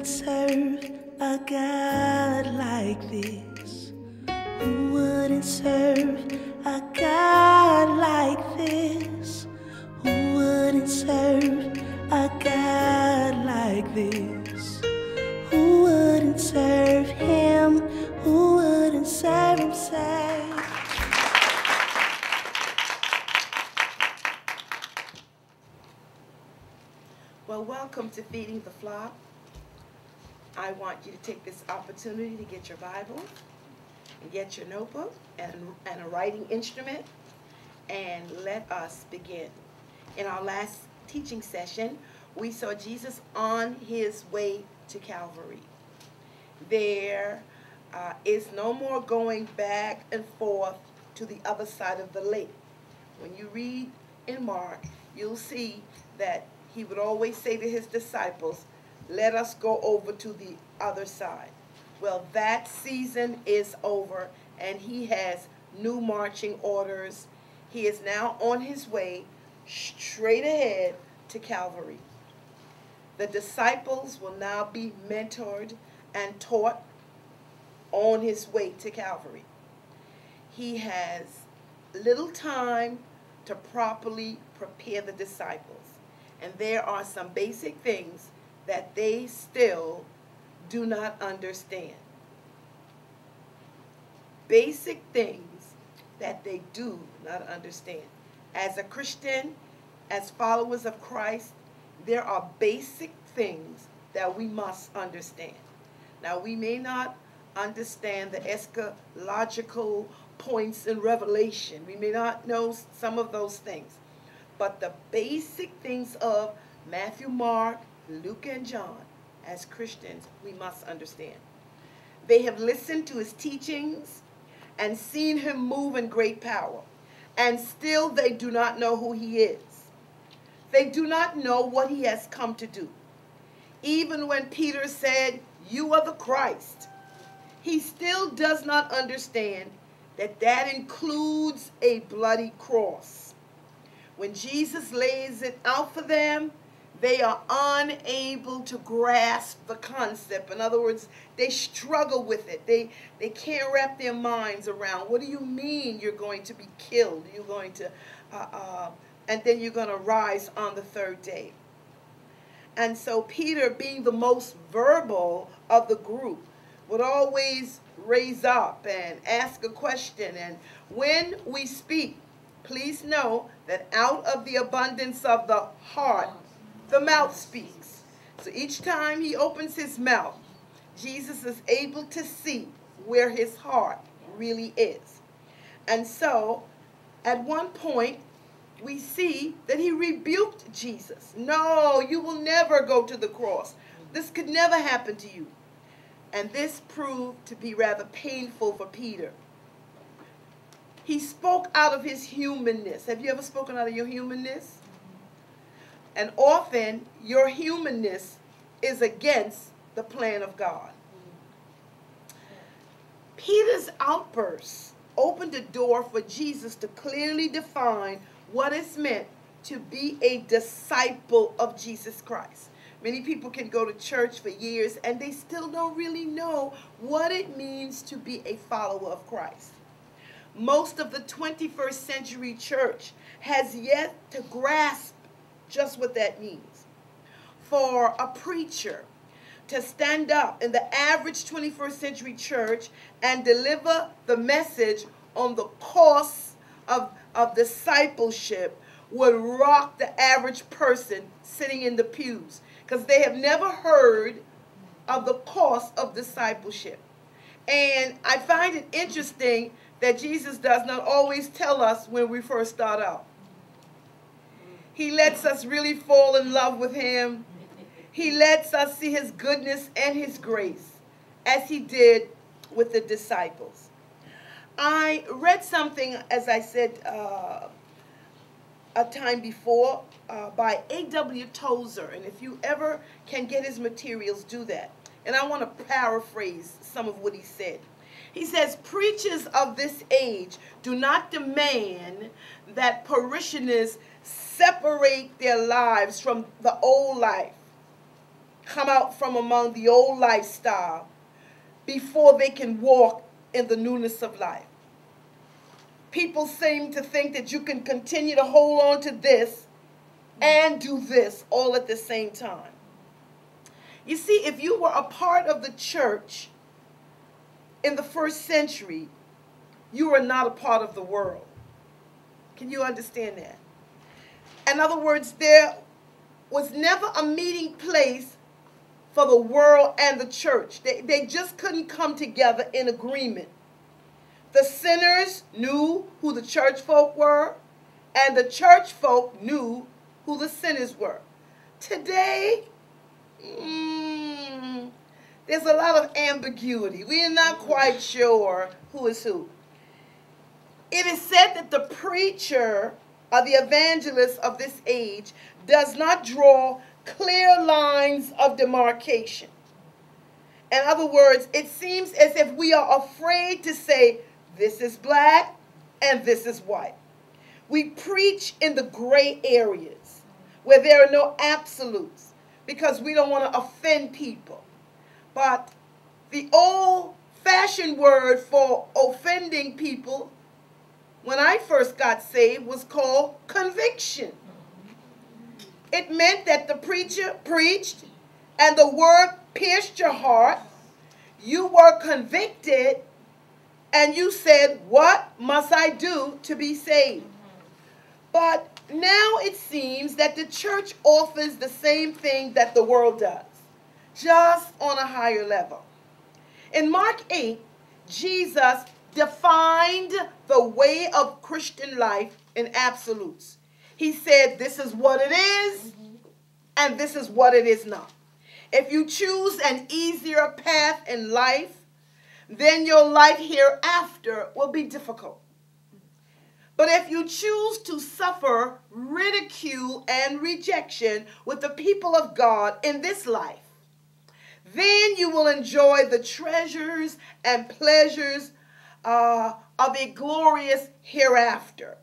serve a God like this? Who wouldn't serve a God like this? Who wouldn't serve a God like this? Who wouldn't serve him? Who wouldn't serve himself? Well, welcome to Feeding the Flock. I want you to take this opportunity to get your Bible and get your notebook and a writing instrument, and let us begin. In our last teaching session, we saw Jesus on his way to Calvary. There is no more going back and forth to the other side of the lake. When you read in Mark, you'll see that he would always say to his disciples, let us go over to the other side. Well, that season is over, and he has new marching orders. He is now on his way straight ahead to Calvary. The disciples will now be mentored and taught on his way to Calvary. He has little time to properly prepare the disciples. And there are some basic things that they still do not understand. Basic things that they do not understand. As a Christian, as followers of Christ, there are basic things that we must understand. Now, we may not understand the eschatological points in Revelation. We may not know some of those things. But the basic things of Matthew, Mark, Luke, and John, as Christians, we must understand. They have listened to his teachings and seen him move in great power, and still they do not know who he is. They do not know what he has come to do. Even when Peter said, "You are the Christ," he still does not understand that that includes a bloody cross. When Jesus lays it out for them, they are unable to grasp the concept. In other words, they struggle with it. They can't wrap their minds around, what do you mean you're going to be killed? You're going to, and then you're going to rise on the third day. And so Peter, being the most verbal of the group, would always raise up and ask a question. And when we speak, please know that out of the abundance of the heart, the mouth speaks. So each time he opens his mouth, Jesus is able to see where his heart really is. And so, at one point, we see that he rebuked Jesus. No, you will never go to the cross. This could never happen to you. And this proved to be rather painful for Peter. He spoke out of his humanness. Have you ever spoken out of your humanness? And often, your humanness is against the plan of God. Peter's outburst opened the door for Jesus to clearly define what it's meant to be a disciple of Jesus Christ. Many people can go to church for years and they still don't really know what it means to be a follower of Christ. Most of the 21st century church has yet to grasp just what that means. For a preacher to stand up in the average 21st century church and deliver the message on the cost of discipleship would rock the average person sitting in the pews, because they have never heard of the cost of discipleship. And I find it interesting that Jesus does not always tell us when we first start out. He lets us really fall in love with him. He lets us see his goodness and his grace, as he did with the disciples. I read something, as I said a time before, by A.W. Tozer, and if you ever can get his materials, do that. And I want to paraphrase some of what he said. He says, preachers of this age do not demand that parishioners separate their lives from the old life. come out from among the old lifestyle before they can walk in the newness of life. People seem to think that you can continue to hold on to this and do this all at the same time. You see, if you were a part of the church in the first century, you were not a part of the world. Can you understand that? In other words, there was never a meeting place for the world and the church. They just couldn't come together in agreement. The sinners knew who the church folk were, and the church folk knew who the sinners were. Today, there's a lot of ambiguity. We are not quite sure who is who. It is said that the preacher or the evangelist of this age does not draw clear lines of demarcation. In other words, it seems as if we are afraid to say, this is black and this is white. We preach in the gray areas where there are no absolutes because we don't want to offend people. But the old-fashioned word for offending people when I first got saved was called conviction. It meant that the preacher preached and the word pierced your heart. You were convicted and you said, what must I do to be saved? But now it seems that the church offers the same thing that the world does, just on a higher level. In Mark 8, Jesus defined the way of Christian life in absolutes. He said, this is what it is, and this is what it is not. If you choose an easier path in life, then your life hereafter will be difficult. But if you choose to suffer ridicule and rejection with the people of God in this life, then you will enjoy the treasures and pleasures of a glorious hereafter.